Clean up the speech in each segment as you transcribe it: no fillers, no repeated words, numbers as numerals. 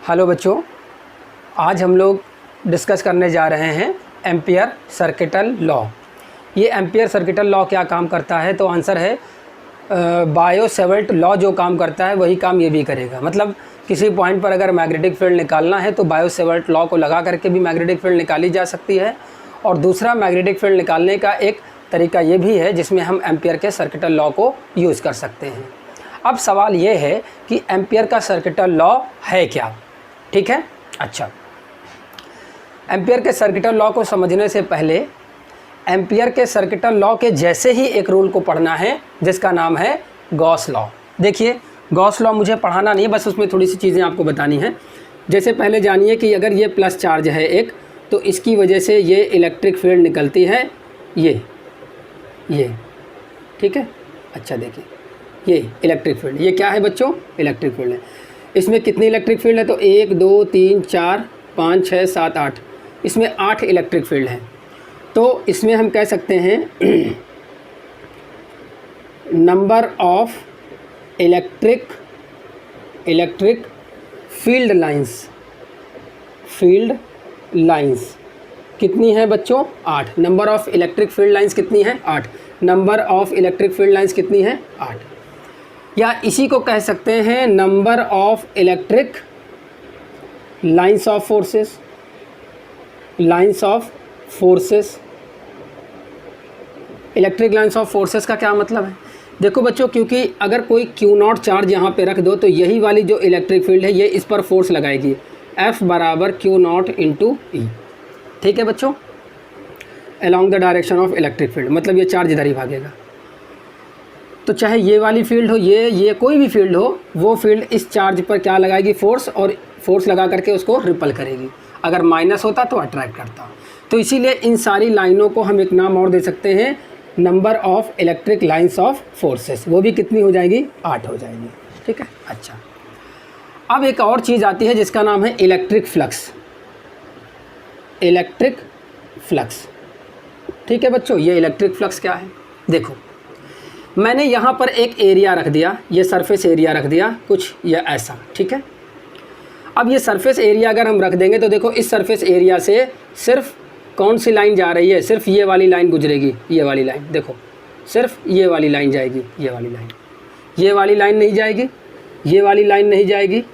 Hello बच्चों, आज हम लोग डिस्कस करने जा रहे हैं एम्पियर सर्किटल लॉ। ये एम्पियर सर्किटल लॉ क्या काम करता है? तो आंसर है बायो-सेवर्ट लॉ जो काम करता है वही काम ये भी करेगा। मतलब किसी पॉइंट पर अगर मैग्नेटिक फील्ड निकालना है तो बायो-सेवर्ट लॉ को लगा करके भी मैग्नेटिक फील्ड निकाली जा सकती है। और दूसरा मैग्नेटिक फील्ड निकालने का एक तरीका ये भी है जिसमें हम एम्पियर के सर्किटल लॉ को यूज़ कर सकते हैं। अब सवाल ये है कि एम्पियर का सर्किटल लॉ है क्या? ठीक है, अच्छा, एम्पियर के सर्किटल लॉ को समझने से पहले एम्पियर के सर्किटल लॉ के जैसे ही एक रूल को पढ़ना है जिसका नाम है गॉस लॉ। देखिए, गॉस लॉ मुझे पढ़ाना नहीं है, बस उसमें थोड़ी सी चीज़ें आपको बतानी हैं। जैसे पहले जानिए कि अगर ये प्लस चार्ज है एक, तो इसकी वजह से ये इलेक्ट्रिक फील्ड निकलती है, ये ठीक है। अच्छा देखिए, ये इलेक्ट्रिक फील्ड, ये क्या है बच्चों? इलेक्ट्रिक फील्ड है। इसमें कितनी इलेक्ट्रिक फील्ड है? तो 1 2 3 4 5 6 7 8, इसमें 8 इलेक्ट्रिक फील्ड हैं। तो इसमें हम कह सकते हैं number of electric field lines कितनी है बच्चों? 8। Number of electric field lines कितनी है? 8। Number of electric field lines कितनी है? 8। या इसी को कह सकते हैं number of electric lines of forces. Electric lines of forces का क्या मतलब है? देखो बच्चों, क्योंकि अगर कोई Q0 चार्ज यहाँ पे रख दो तो यही वाली जो इलेक्ट्रिक फील्ड है ये इस पर फोर्स लगाएगी, F बराबर Q0 इंटू E। ठीक है बच्चों, along the direction of electric field, मतलब ये चार्ज इधर ही भागेगा। तो चाहे ये वाली फील्ड हो, ये कोई भी फील्ड हो, वो फील्ड इस चार्ज पर क्या लगाएगी? फोर्स, और फोर्स लगा करके उसको रिपल करेगी। अगर माइनस होता तो अट्रैक्ट करता। तो इसीलिए इन सारी लाइनों को हम एक नाम और दे सकते हैं, number of electric lines of forces. वो भी कितनी हो जाएगी? 8 हो जाएगी। ठीक है, अच्छा। अब एक और चीज़ आती है जिसका नाम है इलेक्ट्रिक फ्लक्स। ठीक है बच्चों, ये इलेक्ट्रिक फ्लक्स क्या है? देखो, मैंने यहाँ पर एक एरिया रख दिया, ये सरफेस एरिया रख दिया कुछ या ऐसा, ठीक है। अब ये सरफेस एरिया अगर हम रख देंगे तो देखो, इस सरफेस एरिया से सिर्फ कौन सी लाइन जा रही है? सिर्फ ये वाली लाइन गुजरेगी, ये वाली लाइन। देखो, सिर्फ ये वाली लाइन जाएगी, ये वाली लाइन। ये वाली लाइन नहीं जाएगी, ये वाली लाइन नहीं जाएगी,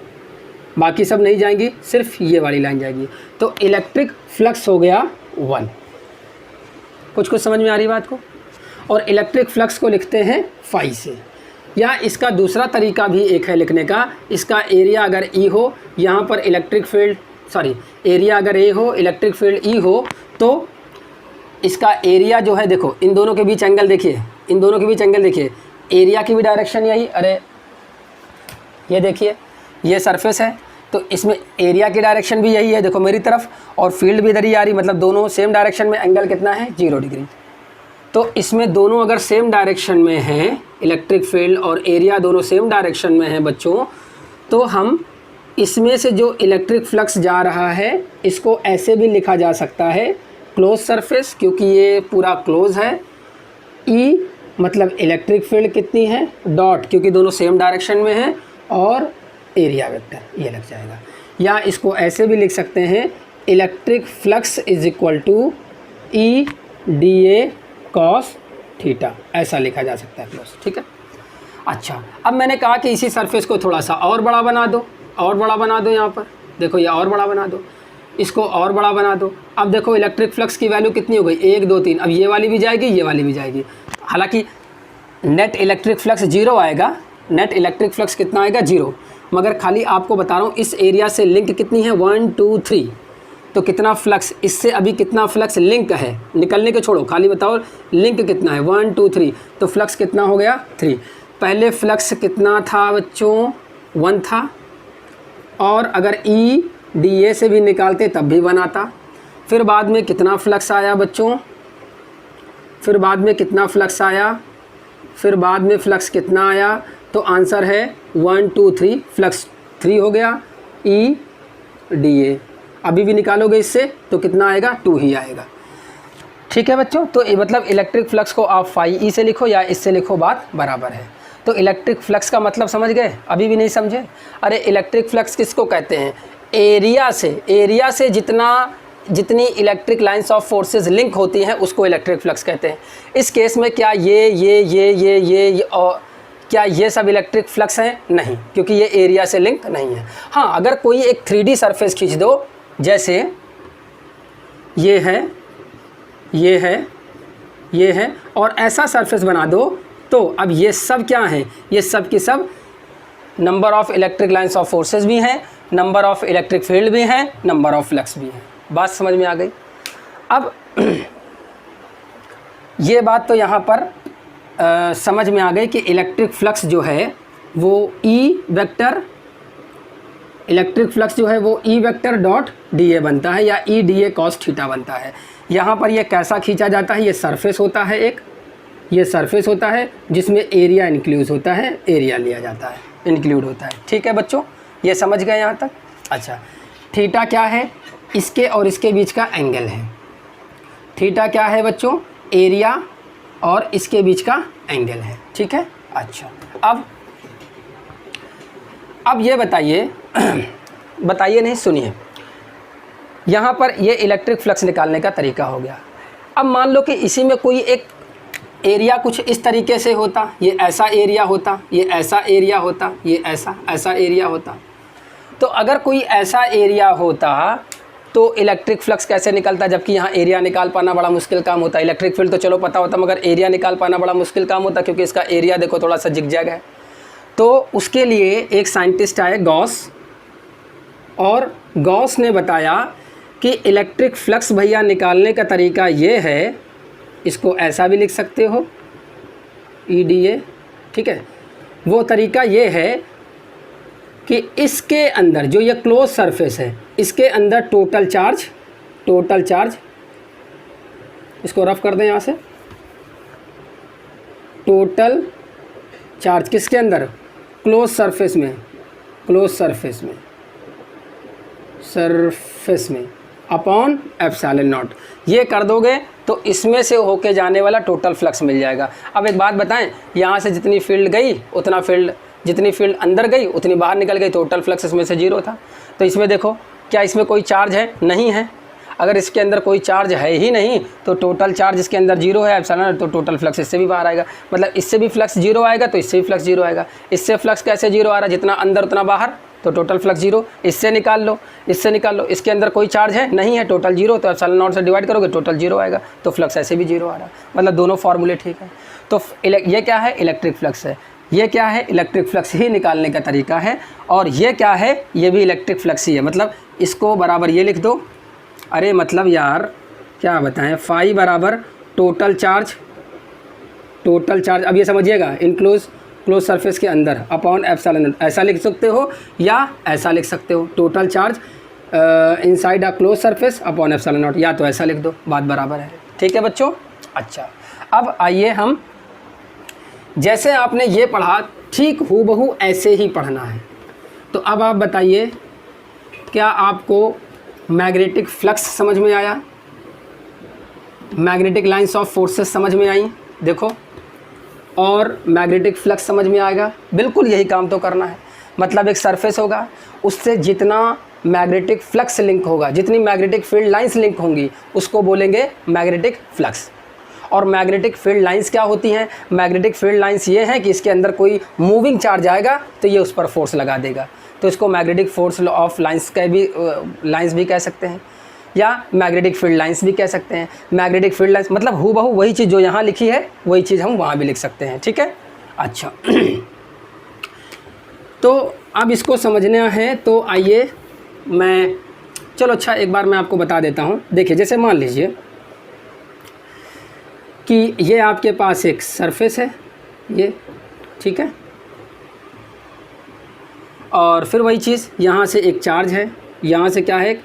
बाकी सब नहीं जाएंगी, सिर्फ ये वाली लाइन जाएगी। तो इलेक्ट्रिक फ्लक्स हो गया 1। कुछ समझ में आ रही बात को? और इलेक्ट्रिक फ्लक्स को लिखते हैं फाई से। या इसका दूसरा तरीका भी एक है लिखने का। इसका एरिया अगर E हो, यहाँ पर इलेक्ट्रिक फील्ड, एरिया अगर A हो, इलेक्ट्रिक फील्ड E हो, तो इसका एरिया जो है, देखो इन दोनों के बीच एंगल देखिए, एरिया की भी डायरेक्शन यही, अरे ये देखिए, ये सरफेस है तो इसमें एरिया की डायरेक्शन भी यही है, देखो मेरी तरफ, और फील्ड भी इधर ही आ रही, मतलब दोनों सेम डायरेक्शन में। एंगल कितना है? 0 डिग्री। तो इसमें दोनों अगर सेम डायरेक्शन में हैं, इलेक्ट्रिक फील्ड और एरिया दोनों सेम डायरेक्शन में हैं बच्चों, तो हम इसमें से जो इलेक्ट्रिक फ्लक्स जा रहा है इसको ऐसे भी लिखा जा सकता है, क्लोज सरफेस, क्योंकि ये पूरा क्लोज है। E मतलब इलेक्ट्रिक फील्ड कितनी है? डॉट, क्योंकि दोनों सेम डायरेक्शन में हैं, और एरिया वेक्टर ये लग जाएगा। या इसको ऐसे भी लिख सकते हैं, electric flux is equal to E dA cos theta, ऐसा लिखा जा सकता है क्लोज। ठीक है, अच्छा। अब मैंने कहा कि इसी सरफेस को थोड़ा सा और बड़ा बना दो, यहाँ पर देखो, ये और बड़ा बना दो, इसको और बड़ा बना दो। अब देखो इलेक्ट्रिक फ्लक्स की वैल्यू कितनी हो गई? 1 2 3। अब ये वाली भी जाएगी, ये वाली भी जाएगी। हालांकि नेट इलेक्ट्रिक फ्लक्स 0 आएगा, नेट इलेक्ट्रिक फ्लक्स कितना आएगा? 0। मगर खाली आपको बता रहा हूँ इस एरिया से लिंक कितनी है? 1 2 3। तो कितना फ्लक्स, इससे अभी कितना फ्लक्स लिंक है? निकलने के छोड़ो, खाली बताओ लिंक कितना है? 1 2 3। तो फ्लक्स कितना हो गया? 3। पहले फ्लक्स कितना था बच्चों? 1 था, और अगर E dA से भी निकालते तब भी 1 आता। फिर बाद में कितना फ्लक्स आया बच्चों? फिर बाद में फ्लक्स कितना आया? तो आंसर है 1 2 3, फ्लक्स 3 हो गया। E dA अभी भी निकालोगे इससे तो कितना आएगा? 2 ही आएगा। ठीक है बच्चों, तो मतलब इलेक्ट्रिक फ्लक्स को आप फाई E से लिखो या इससे लिखो, बात बराबर है। तो इलेक्ट्रिक फ्लक्स का मतलब समझ गए? अभी भी नहीं समझे? अरे इलेक्ट्रिक फ्लक्स किसको कहते हैं? एरिया से जितनी electric lines of forces link होती हैं उसको इलेक्ट्रिक फ्लक्स कहते हैं। इस केस में क्या ये और क्या ये सब इलेक्ट्रिक फ्लक्स हैं? नहीं, क्योंकि ये एरिया से लिंक नहीं है। हाँ, अगर कोई एक 3D सरफेस खींच दो, जैसे ये है और ऐसा सरफेस बना दो, तो अब ये सब क्या हैं? ये सब की सब number of electric lines of forces भी हैं, नंबर ऑफ इलेक्ट्रिक फील्ड भी हैं, नंबर ऑफ फ्लक्स भी हैं। बात समझ में आ गई? अब ये बात तो यहाँ पर समझ में आ गई कि इलेक्ट्रिक फ्लक्स जो है वो इलेक्ट्रिक फ्लक्स जो है वो E वेक्टर डॉट dA बनता है, या E dA cos थीटा बनता है। यहाँ पर ये कैसा खींचा जाता है? ये सरफेस होता है, ये सरफेस होता है जिसमें एरिया इंक्लूड होता है, एरिया लिया जाता है, इंक्लूड होता है। ठीक है बच्चों, ये समझ गए यहाँ तक? अच्छा, थीटा क्या है? इसके और इसके बीच का एंगल है। थीटा क्या है बच्चों? एरिया और इसके बीच का एंगल है। ठीक है। अच्छा, अब ये बताइए नहीं, सुनिए, यहाँ पर ये इलेक्ट्रिक फ्लक्स निकालने का तरीका हो गया। अब मान लो कि इसी में कोई एक एरिया कुछ इस तरीके से होता, ये ऐसा एरिया होता, ये ऐसा एरिया होता, ये ऐसा एरिया होता। तो अगर कोई ऐसा एरिया होता तो इलेक्ट्रिक फ्लक्स कैसे निकलता? जबकि यहाँ एरिया निकाल पाना बड़ा मुश्किल काम होता है। इलेक्ट्रिक फील्ड तो चलो पता होता, मगर एरिया निकाल पाना बड़ा मुश्किल काम होता, क्योंकि इसका एरिया देखो थोड़ा सा जिगजैग है। तो उसके लिए एक साइंटिस्ट आए, गॉस, और गॉस ने बताया कि इलेक्ट्रिक फ्लक्स भैया निकालने का तरीका ये है, इसको ऐसा भी लिख सकते हो EDA, ठीक है। वो तरीका ये है कि इसके अंदर जो ये क्लोज सरफेस है, इसके अंदर टोटल चार्ज, इसको रफ कर दें यहाँ से, टोटल चार्ज किसके अंदर? क्लोज सरफेस में अपॉन एप्सिलॉन नॉट। ये कर दोगे तो इसमें से होके जाने वाला टोटल फ्लक्स मिल जाएगा। अब एक बात बताएं, यहाँ से जितनी फील्ड गई उतना जितनी फील्ड अंदर गई उतनी बाहर निकल गई, टोटल फ्लक्स इसमें से 0 था। तो इसमें देखो, क्या इसमें कोई चार्ज है? नहीं है। अगर इसके अंदर कोई चार्ज है ही नहीं तो टोटल चार्ज इसके अंदर 0 है, एप्सिलॉन, तो टोटल फ्लक्स इससे भी बाहर आएगा। मतलब इससे भी फ्लक्स 0 आएगा तो इससे भी फ्लक्स 0 आएगा। इससे फ्लक्स कैसे 0 आ रहा है? जितना अंदर उतना बाहर, तो टोटल फ्लक्स 0। इससे निकाल लो, इसके अंदर कोई चार्ज है? नहीं है, टोटल 0, तो एप्सिलॉन नॉट से डिवाइड करोगे टोटल 0 आएगा, तो फ्लक्स ऐसे भी 0 आ रहा है। मतलब दोनों फार्मूले ठीक है। तो ये क्या है? इलेक्ट्रिक फ्लक्स है। ये क्या है? इलेक्ट्रिक फ्लक्स ही निकालने का तरीका है। और ये क्या है? ये भी इलेक्ट्रिक फ्लक्स ही है। मतलब इसको बराबर ये लिख दो, अरे मतलब यार क्या बताएं, फाई बराबर टोटल चार्ज, अब ये समझिएगा, क्लोज सरफेस के अंदर अपॉन एप्सिलॉन, ऐसा लिख सकते हो या ऐसा लिख सकते हो, total charge inside a close surface upon epsilon not, या तो ऐसा लिख दो, बात बराबर है। ठीक है बच्चों। अच्छा, अब आइए हम, जैसे आपने ये पढ़ा ठीक हूबहू ऐसे ही पढ़ना है। तो अब आप बताइए, क्या आपको मैग्नेटिक फ्लक्स समझ में आया? मैग्नेटिक लाइंस ऑफ फोर्सेस समझ में आई? देखो, और मैग्नेटिक फ्लक्स समझ में आएगा। बिल्कुल यही काम तो करना है। मतलब एक सरफेस होगा, उससे जितना मैग्नेटिक फ्लक्स लिंक होगा, जितनी मैग्नेटिक फील्ड लाइंस लिंक होंगी, उसको बोलेंगे मैग्नेटिक फ्लक्स। और मैग्नेटिक फील्ड लाइंस क्या होती हैं? मैग्नेटिक फील्ड लाइंस ये हैं कि इसके अंदर कोई मूविंग चार्ज आएगा तो ये उस पर फोर्स लगा देगा, तो इसको मैग्नेटिक फोर्स ऑफ लाइंस भी कह सकते हैं, या मैग्नेटिक फील्ड लाइंस भी कह सकते हैं। मैग्नेटिक फील्ड लाइंस मतलब हूबहू वही चीज़ जो यहाँ लिखी है वही चीज़ हम वहाँ भी लिख सकते हैं। ठीक है। अच्छा तो अब इसको समझना है, तो आइए चलो अच्छा एक बार मैं आपको बता देता हूँ। देखिए, जैसे मान लीजिए कि ये आपके पास एक सरफेस है, ये ठीक है, और फिर वही चीज़ यहाँ से एक चार्ज है, यहाँ से क्या है,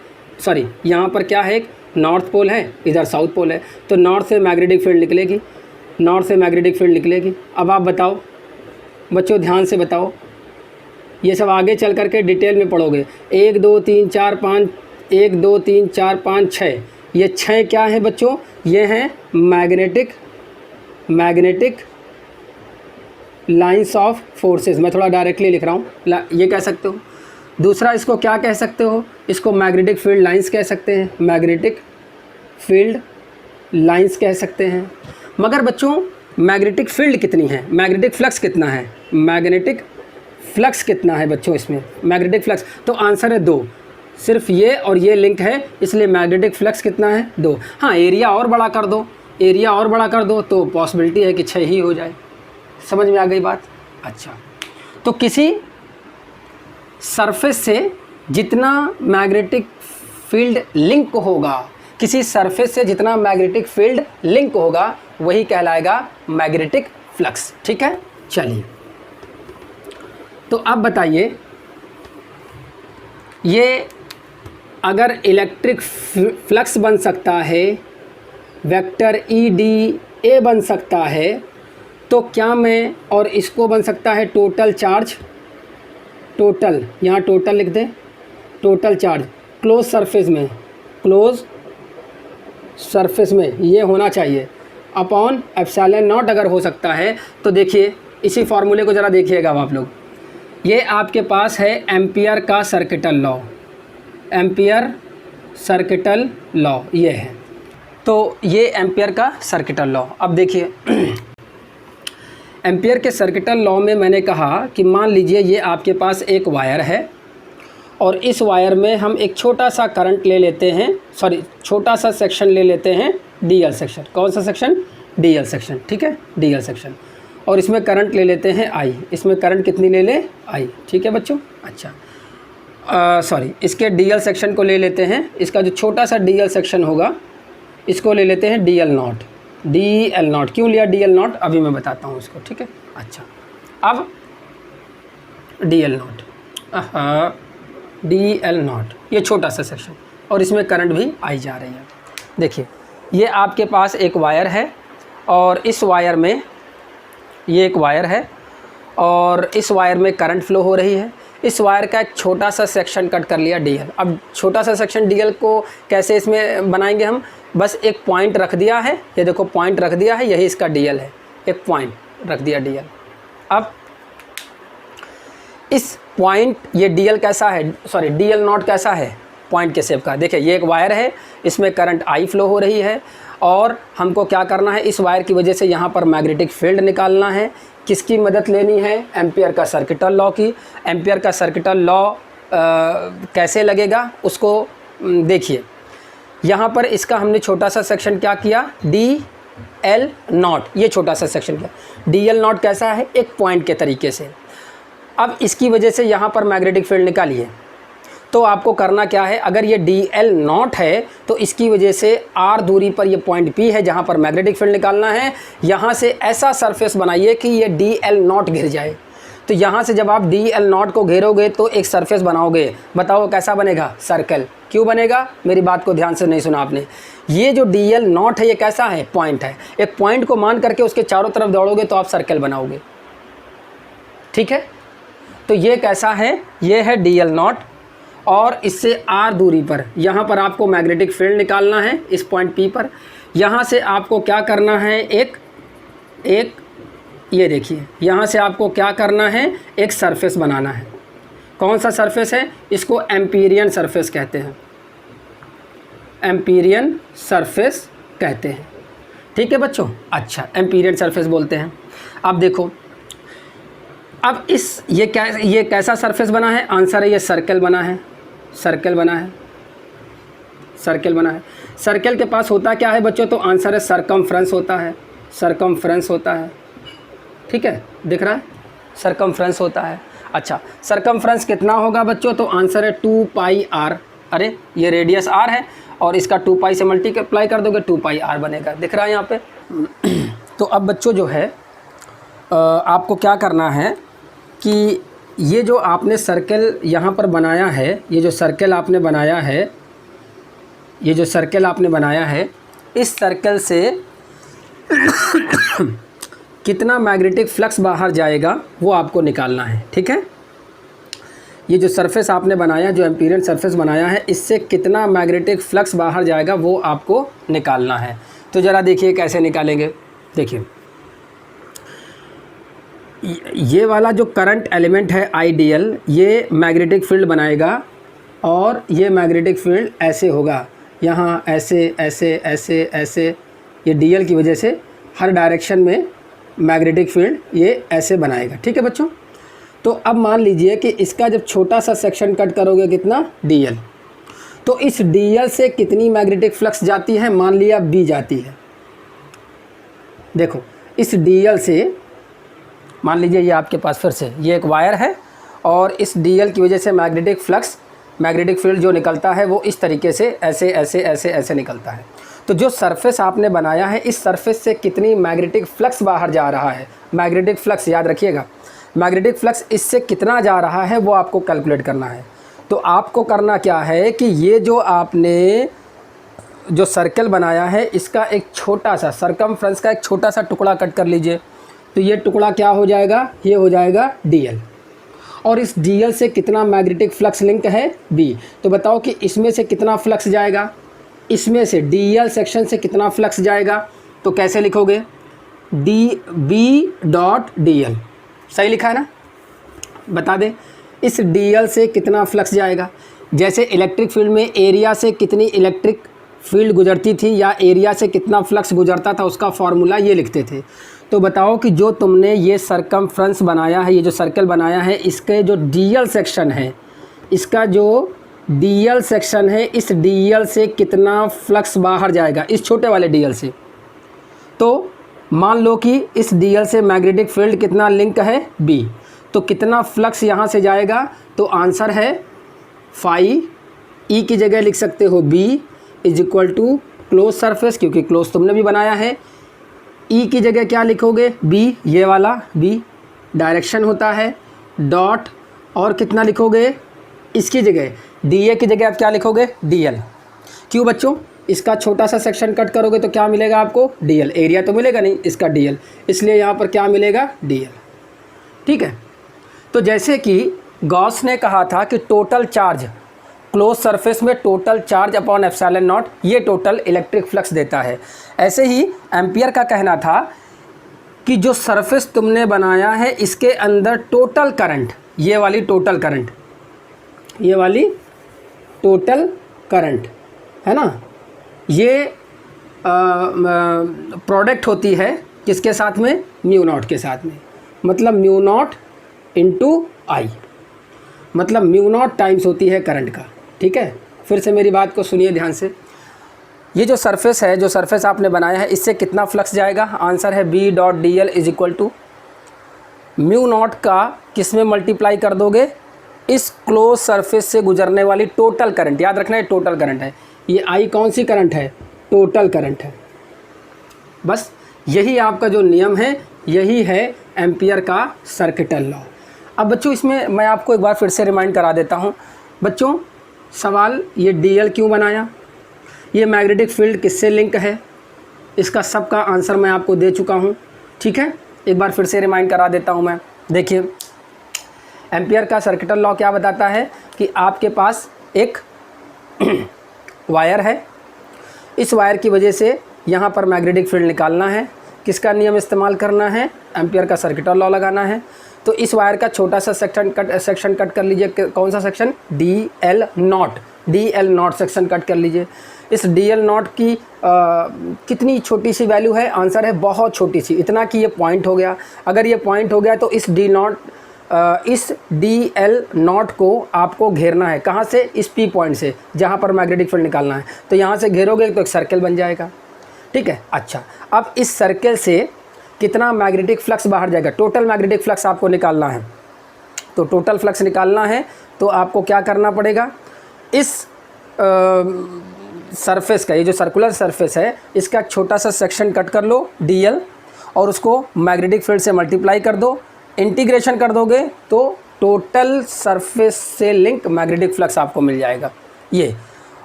यहाँ पर क्या है, एक नॉर्थ पोल है, इधर साउथ पोल है, तो नॉर्थ से मैग्नेटिक फील्ड निकलेगी। अब आप बताओ बच्चों, ध्यान से बताओ, ये सब आगे चल करके डिटेल में पढ़ोगे। 1 2 3 4 5 1 2 3 4 5 6, ये 6 क्या है बच्चों? ये हैं मैग्नेटिक लाइंस ऑफ फोर्सेस। मैं थोड़ा डायरेक्टली लिख रहा हूँ, ये कह सकते हो दूसरा इसको क्या कह सकते हो, इसको मैग्नेटिक फील्ड लाइंस कह सकते हैं, मैग्नेटिक फील्ड लाइंस कह सकते हैं। मगर बच्चों मैग्नेटिक फील्ड कितनी है, मैग्नेटिक फ्लक्स कितना है, मैग्नेटिक फ्लक्स कितना है बच्चों इसमें, मैग्नेटिक फ्लक्स, तो आंसर है 2। सिर्फ ये और ये लिंक है, इसलिए मैग्नेटिक फ्लक्स कितना है 2। हाँ, एरिया और बड़ा कर दो, एरिया और बड़ा कर दो तो पॉसिबिलिटी है कि 6 ही हो जाए। समझ में आ गई बात। अच्छा, तो किसी सरफेस से जितना मैग्नेटिक फील्ड लिंक होगा, किसी सरफेस से जितना मैग्नेटिक फील्ड लिंक होगा वही कहलाएगा मैग्नेटिक फ्लक्स। ठीक है, चलिए तो अब बताइए, ये अगर इलेक्ट्रिक फ्लक्स बन सकता है, वेक्टर EDA बन सकता है, तो क्या मैं, और इसको बन सकता है टोटल चार्ज, टोटल, यहाँ टोटल लिख दें, टोटल चार्ज क्लोज सरफेस में, क्लोज सरफेस में ये होना चाहिए अपॉन एप्सिलॉन नॉट अगर हो सकता है तो देखिए इसी फॉर्मूले को ज़रा देखिएगा आप लोग। ये आपके पास है एम्पियर का circuital law, ampere circuital law ये है, तो ये एम्पियर का सर्किटल लॉ। अब देखिए एम्पियर के सर्किटल लॉ में मैंने कहा कि मान लीजिए ये आपके पास एक वायर है और इस वायर में हम एक छोटा सा करंट ले लेते हैं, सॉरी छोटा सा सेक्शन ले लेते हैं, DL सेक्शन। कौन सा सेक्शन, DL सेक्शन। ठीक है, DL सेक्शन, और इसमें करंट ले लेते हैं I। इसमें करंट कितनी ले लें, I। ठीक है बच्चों। अच्छा सॉरी, इसके DL सेक्शन को ले लेते हैं, इसका जो छोटा सा DL सेक्शन होगा इसको ले लेते हैं DL नॉट। DL नॉट क्यों लिया DL नॉट, अभी मैं बताता हूँ इसको। ठीक है, अच्छा अब DL नॉट, DL नॉट ये छोटा सा सेक्शन, और इसमें करंट भी आई जा रही है। देखिए ये आपके पास एक वायर है और इस वायर में, ये एक वायर है और इस वायर में करंट फ्लो हो रही है। इस वायर का एक छोटा सा सेक्शन कट कर लिया DL। अब छोटा सा सेक्शन DL को कैसे इसमें बनाएंगे हम, बस एक पॉइंट रख दिया है, ये देखो पॉइंट रख दिया है, यही इसका DL है, एक पॉइंट रख दिया DL। अब इस पॉइंट, ये DL कैसा है, सॉरी DL नॉट कैसा है, पॉइंट के शेप का। देखिए ये एक वायर है, इसमें करंट I फ्लो हो रही है और हमको क्या करना है, इस वायर की वजह से यहाँ पर मैग्नेटिक फील्ड निकालना है। किसकी मदद लेनी है, एम्पियर का सर्किटल लॉ की। एम्पियर का सर्किटल लॉ कैसे लगेगा उसको देखिए। यहाँ पर इसका हमने छोटा सा सेक्शन क्या किया, DL नॉट, ये छोटा सा सेक्शन किया। DL नॉट कैसा है, एक पॉइंट के तरीके से। अब इसकी वजह से यहाँ पर मैग्नेटिक फील्ड निकालिए, तो आपको करना क्या है, अगर ये DL नॉट है तो इसकी वजह से R दूरी पर ये पॉइंट P है जहाँ पर मैग्नेटिक फील्ड निकालना है। यहाँ से ऐसा सरफेस बनाइए कि ये DL नॉट घिर जाए। तो यहाँ से जब आप DL नॉट को घेरोगे तो एक सरफेस बनाओगे, बताओ कैसा बनेगा, सर्कल। क्यों बनेगा, मेरी बात को ध्यान से नहीं सुना आपने। ये जो DL नॉट है ये कैसा है, पॉइंट है। एक पॉइंट को मान करके उसके चारों तरफ दौड़ोगे तो आप सर्कल बनाओगे। ठीक है, तो ये कैसा है, ये है DL नॉट और इससे R दूरी पर यहाँ पर आपको मैग्नेटिक फील्ड निकालना है इस पॉइंट P पर। यहाँ से आपको क्या करना है, एक ये देखिए यहाँ से आपको क्या करना है, एक सरफेस बनाना है। कौन सा सरफेस है, इसको एम्पीरियन सरफेस कहते हैं, एम्पीरियन सरफेस कहते हैं। ठीक है बच्चों, अच्छा एम्पीरियन सरफेस बोलते हैं। अब देखो, अब ये कैसा सरफेस बना है, आंसर है ये सर्कल बना है, सर्कल बना है, सर्कल बना है। सर्कल के पास होता क्या है बच्चों, तो आंसर है सरकमफ्रेंस होता है, सरकमफ्रेंस होता है। ठीक है, दिख रहा है, सरकमफ्रेंस होता है। अच्छा सरकमफ्रेंस कितना होगा बच्चों, तो आंसर है 2 पाई R। अरे ये रेडियस R है और इसका 2 पाई से मल्टीप्लाई कर दोगे 2 पाई R बनेगा, दिख रहा है यहाँ पे। तो अब बच्चों जो है आपको क्या करना है कि ये जो आपने सर्कल यहाँ पर बनाया है, ये जो सर्कल आपने बनाया है, ये जो सर्कल आपने बनाया है, इस सर्कल से कितना मैग्नेटिक फ्लक्स बाहर जाएगा वो आपको निकालना है। ठीक है, ये जो सरफेस आपने बनाया, जो एम्पीरियन सरफेस बनाया है, इससे कितना मैग्नेटिक फ्लक्स बाहर जाएगा वो आपको निकालना है। तो ज़रा देखिए कैसे निकालेंगे। देखिए ये वाला जो करंट एलिमेंट है आइडियल, ये मैग्नेटिक फील्ड बनाएगा और ये मैग्नेटिक फील्ड ऐसे होगा, यहाँ ऐसे ऐसे ऐसे ऐसे, ये डीएल की वजह से हर डायरेक्शन में मैग्नेटिक फील्ड ये ऐसे बनाएगा। ठीक है बच्चों। तो अब मान लीजिए कि इसका जब छोटा सा सेक्शन कट करोगे कितना, डीएल, तो इस डीएल से कितनी मैग्नेटिक फ्लक्स जाती है, मान लिया बी जाती है। देखो इस डीएल से मान लीजिए ये आपके पास फिर से ये एक वायर है और इस डीएल की वजह से मैग्नेटिक फ्लक्स, मैग्नेटिक फील्ड जो निकलता है वो इस तरीके से ऐसे ऐसे ऐसे ऐसे निकलता है। तो जो सरफेस आपने बनाया है, इस सरफेस से कितनी मैग्नेटिक फ्लक्स बाहर जा रहा है, मैग्नेटिक फ्लक्स याद रखिएगा, मैग्नेटिक फ्लक्स इससे कितना जा रहा है वो आपको कैलकुलेट करना है। तो आपको करना क्या है कि ये जो आपने जो सर्कल बनाया है इसका एक छोटा सा सरकमफ्रेंस का एक छोटा सा टुकड़ा कट कर लीजिए। तो ये टुकड़ा क्या हो जाएगा, ये हो जाएगा डीएल, और इस डीएल से कितना मैग्नेटिक फ्लक्स लिंक है, बी। तो बताओ कि इसमें से कितना फ्लक्स जाएगा, इसमें से डीएल सेक्शन से कितना फ्लक्स जाएगा। तो कैसे लिखोगे, डी बी डॉट डीएल, सही लिखा है ना, बता दें इस डीएल से कितना फ्लक्स जाएगा। जैसे इलेक्ट्रिक फील्ड में एरिया से कितनी इलेक्ट्रिक फील्ड गुजरती थी या एरिया से कितना फ्लक्स गुजरता था, उसका फॉर्मूला ये लिखते थे। तो बताओ कि जो तुमने ये सरकमफ्रेंस बनाया है, ये जो सर्कल बनाया है, इसके जो डीएल सेक्शन है, इसका जो डीएल सेक्शन है, इस डीएल से कितना फ्लक्स बाहर जाएगा, इस छोटे वाले डीएल से। तो मान लो कि इस डीएल से मैग्नेटिक फील्ड कितना लिंक है, बी, तो कितना फ्लक्स यहाँ से जाएगा। तो आंसर है फाई, ई की जगह लिख सकते हो B is equal to close surface, क्योंकि क्लोज तुमने भी बनाया है। ई की जगह क्या लिखोगे, बी, ये वाला बी डायरेक्शन होता है, डॉट, और कितना लिखोगे इसकी जगह, डी ए की जगह आप क्या लिखोगे, डी एल। क्यों बच्चों, इसका छोटा सा सेक्शन कट करोगे तो क्या मिलेगा आपको, डी एल, एरिया तो मिलेगा नहीं इसका डी एल, इसलिए यहाँ पर क्या मिलेगा, डी एल। ठीक है। तो जैसे कि गॉस ने कहा था कि टोटल चार्ज क्लोज सरफेस में total charge upon epsilon not, ये टोटल इलेक्ट्रिक फ्लक्स देता है। ऐसे ही एम्पियर का कहना था कि जो सरफेस तुमने बनाया है इसके अंदर टोटल करंट, ये वाली टोटल करंट, ये वाली टोटल करंट है ना, ये प्रोडक्ट होती है किसके साथ में, म्यू नॉट के साथ में, मतलब म्यू नॉट इंटू आई, मतलब म्यू नॉट टाइम्स होती है करंट का। ठीक है, फिर से मेरी बात को सुनिए ध्यान से। ये जो सरफेस है, जो सरफेस आपने बनाया है, इससे कितना फ्लक्स जाएगा, आंसर है B dot D L is equal to mu naught का किस में मल्टीप्लाई कर दोगे, इस क्लोज सरफेस से गुजरने वाली टोटल करंट, याद रखना है टोटल करंट है, ये आई कौन सी करंट है, टोटल करंट है। बस यही आपका जो नियम है, यही है एम्पियर का सर्किटल लॉ। अब बच्चों इसमें मैं आपको एक बार फिर से रिमाइंड करा देता हूँ। बच्चों सवाल, ये डीएल क्यों बनाया, ये मैग्नेटिक फील्ड किससे लिंक है, इसका सब का आंसर मैं आपको दे चुका हूँ। ठीक है, एक बार फिर से रिमाइंड करा देता हूँ मैं। देखिए एम्पियर का सर्किटल लॉ क्या बताता है कि आपके पास एक वायर है, इस वायर की वजह से यहाँ पर मैग्नेटिक फील्ड निकालना है, किसका नियम इस्तेमाल करना है, एम्पियर का सर्किटल लॉ लगाना है। तो इस वायर का छोटा सा सेक्शन कट कर लीजिए, कौन सा section, D L not section cut कर लीजिए। इस डी एल नॉट की कितनी छोटी सी वैल्यू है, आंसर है बहुत छोटी सी, इतना कि ये पॉइंट हो गया। अगर ये पॉइंट हो गया तो इस डी एल नॉट को आपको घेरना है, कहाँ से, इस पी पॉइंट से जहाँ पर मैग्नेटिक फील्ड निकालना है। तो यहाँ से घेरोगे तो एक सर्कल बन जाएगा। ठीक है, अच्छा अब इस सर्कल से कितना मैग्नेटिक फ्लक्स बाहर जाएगा, टोटल मैग्नेटिक फ्लक्स आपको निकालना है। तो टोटल फ्लक्स निकालना है तो आपको क्या करना पड़ेगा, इस सरफेस का, ये जो सर्कुलर सरफेस है, इसका छोटा सा सेक्शन कट कर लो डीएल, और उसको मैग्नेटिक फील्ड से मल्टीप्लाई कर दो, इंटीग्रेशन कर दोगे तो टोटल सरफेस से लिंक मैग्नेटिक फ्लक्स आपको मिल जाएगा ये।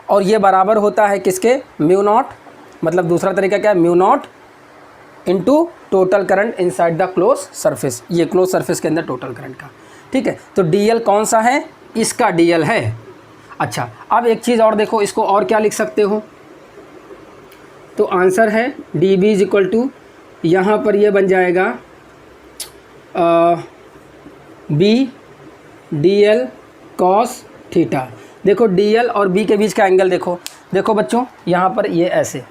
और ये बराबर होता है किसके, म्यू नॉट, मतलब दूसरा तरीका क्या है, mu naught into total current inside the close surface, ये क्लोज सरफेस के अंदर टोटल करंट का। ठीक है, तो डीएल कौन सा है, इसका डीएल है। अच्छा अब एक चीज़ और देखो, इसको और क्या लिख सकते हो, तो आंसर है D B is equal to, यहाँ पर ये बन जाएगा B D L cos theta. देखो डी एल और बी के बीच का एंगल देखो, देखो बच्चों यहाँ पर ये ऐसे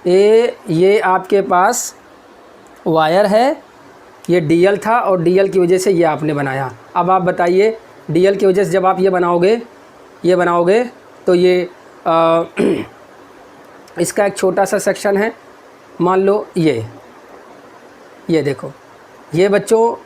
ये आपके पास वायर है, ये डी एल था और डी एल की वजह से ये आपने बनाया। अब आप बताइए डी एल की वजह से जब आप ये बनाओगे तो ये इसका एक छोटा सा सेक्शन है, मान लो ये देखो, ये बच्चों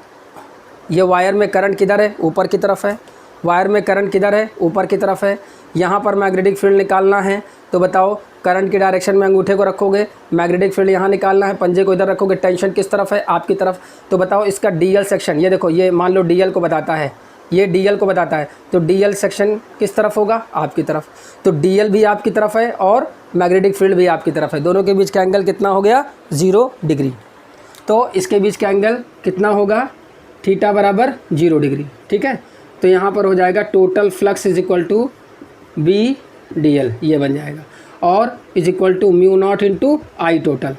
ये वायर में करंट किधर है, ऊपर की तरफ है। वायर में करंट किधर है, ऊपर की तरफ है। यहाँ पर मैग्नेटिक फील्ड निकालना है, तो बताओ करंट की डायरेक्शन में अंगूठे को रखोगे, मैग्नेटिक फील्ड यहाँ निकालना है, पंजे को इधर रखोगे, टेंशन किस तरफ है, आपकी तरफ। तो बताओ इसका डीएल सेक्शन, ये देखो ये मान लो डीएल को बताता है, ये डीएल को बताता है, तो डीएल सेक्शन किस तरफ होगा, आपकी तरफ। तो डीएल भी आपकी तरफ है और मैग्नेटिक फील्ड भी आपकी तरफ है, दोनों के बीच का एंगल कितना हो गया, 0 डिग्री। तो इसके बीच का एंगल कितना होगा, थीटा बराबर 0 डिग्री। ठीक है, तो यहाँ पर हो जाएगा total flux is equal to B D L, ये बन जाएगा, और is equal to mu naught into I total,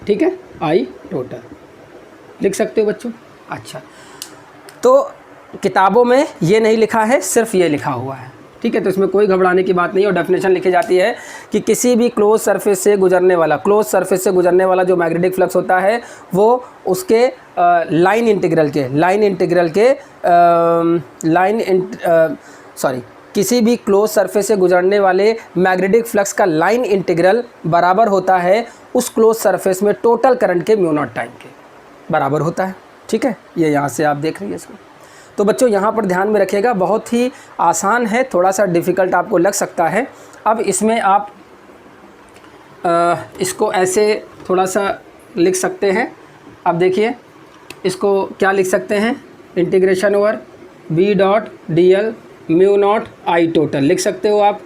ठीक है, आई टोटल लिख सकते हो बच्चों। अच्छा, तो किताबों में ये नहीं लिखा है, सिर्फ ये लिखा हुआ है। ठीक है, तो इसमें कोई घबराने की बात नहीं है। और डेफिनेशन लिखी जाती है कि किसी भी क्लोज सरफेस से गुजरने वाला जो मैग्नेटिक फ्लक्स होता है वो उसके लाइन इंटीग्रल के किसी भी क्लोज सरफेस से गुजरने वाले मैग्नेटिक फ्लक्स का लाइन इंटीग्रल बराबर होता है उस क्लोज सरफेस में टोटल करंट के म्यू नॉट टाइम के बराबर होता है। ठीक है, ये यहाँ से आप देख रही है इसमें। तो बच्चों यहाँ पर ध्यान में रखिएगा, बहुत ही आसान है, थोड़ा सा डिफ़िकल्ट आपको लग सकता है। अब इसमें आप इसको ऐसे थोड़ा सा लिख सकते हैं। अब देखिए इसको क्या लिख सकते हैं, integration over B dot D l mu not I total लिख सकते हो आप।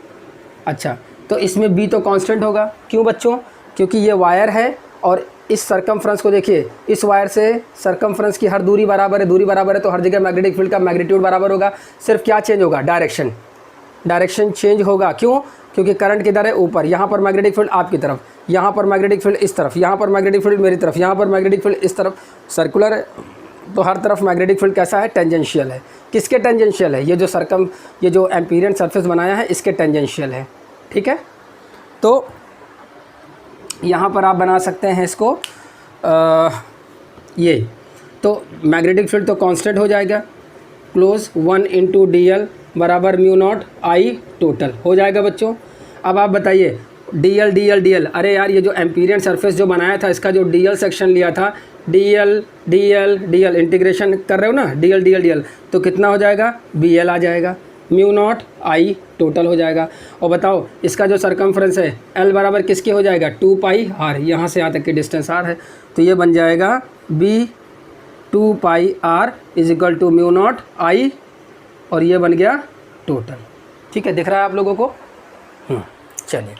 अच्छा, तो इसमें बी तो कांस्टेंट होगा, क्यों बच्चों, क्योंकि ये वायर है और इस सरकमफ्रेंस को देखिए, इस वायर से सरकमफ्रेंस की हर दूरी बराबर है, तो हर जगह मैग्नेटिक फील्ड का मैग्नीट्यूड बराबर होगा। सिर्फ क्या चेंज होगा, डायरेक्शन चेंज होगा। क्यों, क्योंकि करंट किधर है, ऊपर, यहाँ पर मैग्नेटिक फील्ड आपकी तरफ, यहाँ पर मैग्नेटिक फील्ड इस तरफ, यहाँ पर मैग्नेटिक फील्ड मेरी तरफ, यहाँ पर मैग्नेटिक फील्ड इस तरफ, सर्कुलर है तो हर तरफ मैग्नेटिक फील्ड कैसा है, टेंजेंशियल है। किसके टेंजेंशियल है, ये जो एम्पीरियन सरफेस बनाया है इसके टेंजेंशियल है। ठीक है, तो यहाँ पर आप बना सकते हैं इसको ये, तो मैग्नेटिक फील्ड तो कांस्टेंट हो जाएगा, क्लोज 1 इंटू डी एल बराबर म्यू नॉट आई टोटल हो जाएगा बच्चों। अब आप बताइए डी एल, अरे यार ये जो एम्पीरियन सरफेस जो बनाया था इसका जो डी एल सेक्शन लिया था, डी एल इंटीग्रेशन कर रहे हो ना, डी एल, तो कितना हो जाएगा, बी एल आ जाएगा, म्यू नॉट आई टोटल हो जाएगा। और बताओ इसका जो सरकमफ्रेंस है एल बराबर किसके हो जाएगा, 2 पाई आर, यहाँ से यहाँ तक की डिस्टेंस आर है, तो ये बन जाएगा B 2 pi r is equal to mu not I, और ये बन गया टोटल। ठीक है, दिख रहा है आप लोगों को। चलिए,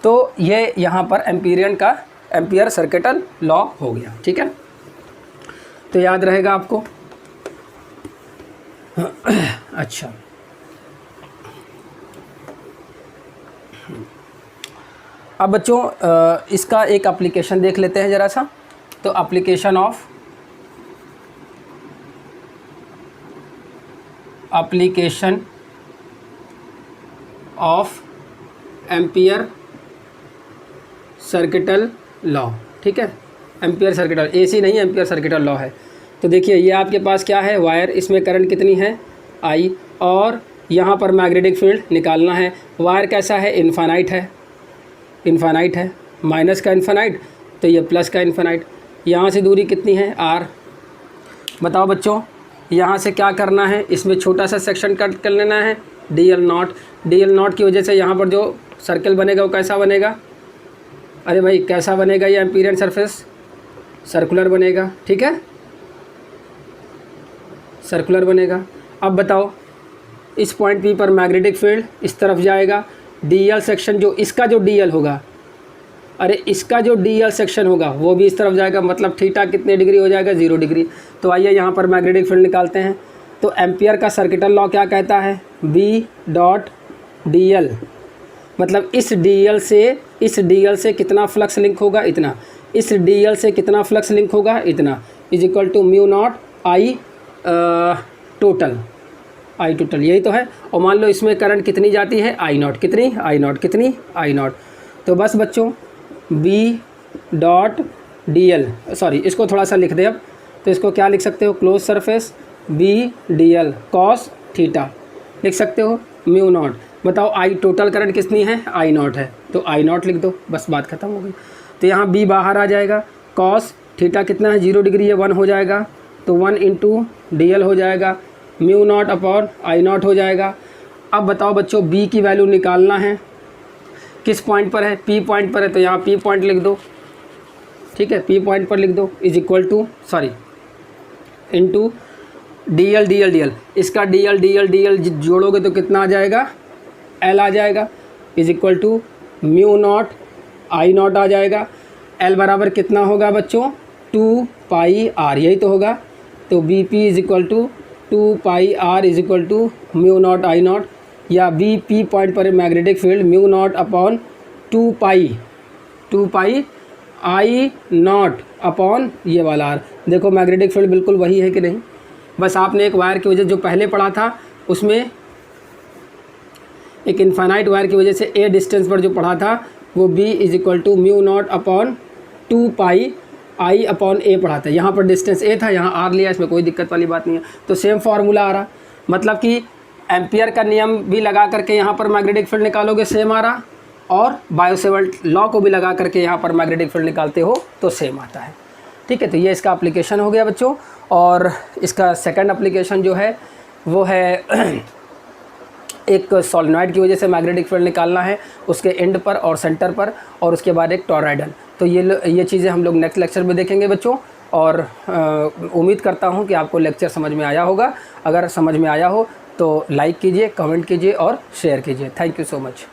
तो ये यहाँ पर एम्पियर सर्किटल लॉ हो गया। ठीक है, तो याद रहेगा आपको। अच्छा, अब बच्चों इसका एक एप्लीकेशन देख लेते हैं ज़रा सा। तो application of ampere circuital law. ठीक है, एम्पियर सर्किटल, एसी नहीं, एम्पियर सर्किटल लॉ है। तो देखिए ये आपके पास क्या है, वायर, इसमें करंट कितनी है, आई, और यहाँ पर मैग्नेटिक फील्ड निकालना है। वायर कैसा है, इनफाइनाइट है, माइनस का इनफाइनाइट, तो ये प्लस का इनफाइनाइट। यहाँ से दूरी कितनी है, आर। बताओ बच्चों यहाँ से क्या करना है, इसमें छोटा सा सेक्शन कट कर लेना है, डी एल नॉट की वजह से यहाँ पर जो सर्कल बनेगा वो कैसा बनेगा, अरे भाई कैसा बनेगा, ये एम्पीरियन सरफेस सर्कुलर बनेगा। ठीक है, सर्कुलर बनेगा। अब बताओ इस पॉइंट पी पर मैग्नेटिक फील्ड इस तरफ जाएगा, डीएल सेक्शन जो इसका जो डीएल होगा, अरे इसका जो डीएल सेक्शन होगा वो भी इस तरफ जाएगा, मतलब थीटा कितने डिग्री हो जाएगा, 0 डिग्री। तो आइए यहाँ पर मैग्नेटिक फील्ड निकालते हैं। तो एम्पियर का सर्किटल लॉ क्या कहता है, बी डॉट डी एल, मतलब इस डी एल से इस DL से कितना फ्लक्स लिंक होगा, इतना, इस DL से कितना फ्लक्स लिंक होगा, इतना, is equal to mu not I total, I total, यही तो है। और मान लो इसमें करंट कितनी जाती है, आई नॉट, कितनी, आई नॉट, कितनी, आई नॉट। तो बस बच्चों बी डॉट DL, सॉरी इसको थोड़ा सा लिख दे अब, तो इसको क्या लिख सकते हो, close surface B DL cos theta लिख सकते हो, म्यू नॉट। बताओ आई टोटल करंट कितनी है, आई नॉट है, तो आई नॉट लिख दो, बस बात खत्म हो गई। तो यहाँ बी बाहर आ जाएगा, कॉस थीटा कितना है, 0 डिग्री है, 1 हो जाएगा, तो 1 इंटू DL हो जाएगा, mu naught upon I not हो जाएगा। अब बताओ बच्चों बी की वैल्यू निकालना है, किस पॉइंट पर है, पी पॉइंट पर है, तो यहाँ पी पॉइंट लिख दो, ठीक है, पी पॉइंट पर लिख दो, is equal to, sorry into DL DL DL, इसका DL DL DL जोड़ोगे तो कितना आ जाएगा, L आ जाएगा, is equal to mu not I nought आ जाएगा। L बराबर कितना होगा बच्चों, 2 पाई R, यही तो होगा। तो BP is equal to 2 pi R is equal to mu not I naught, या BP पॉइंट पर magnetic field mu not upon 2 pi I naught upon ये वाला R। देखो मैग्नेटिक फील्ड बिल्कुल वही है कि नहीं, बस आपने एक वायर की वजह जो पहले पढ़ा था उसमें एक इनफाइनाइट वायर की वजह से ए डिस्टेंस पर जो पढ़ा था वो B is equal to mu not upon 2 pi I upon a पढ़ा था। यहाँ पर डिस्टेंस ए था, यहाँ R लिया, इसमें कोई दिक्कत वाली बात नहीं है। तो सेम फार्मूला आ रहा, मतलब कि एम्पियर का नियम भी लगा करके यहाँ पर मैग्नेटिक फील्ड निकालोगे सेम आ रहा, और बायोसेवर्ट लॉ को भी लगा करके यहाँ पर मैग्नेटिक फील्ड निकालते हो तो सेम आता है, ठीक है। तो ये इसका एप्लीकेशन हो गया बच्चों। और इसका सेकंड एप्लीकेशन जो है वो है एक सोलेनॉइड की वजह से मैग्नेटिक फील्ड निकालना है, उसके एंड पर और सेंटर पर, और उसके बाद एक टॉरॉइडल। तो ये चीज़ें हम लोग नेक्स्ट लेक्चर में देखेंगे बच्चों। और उम्मीद करता हूँ कि आपको लेक्चर समझ में आया होगा। अगर समझ में आया हो तो लाइक कीजिए, कमेंट कीजिए और शेयर कीजिए। Thank you so much.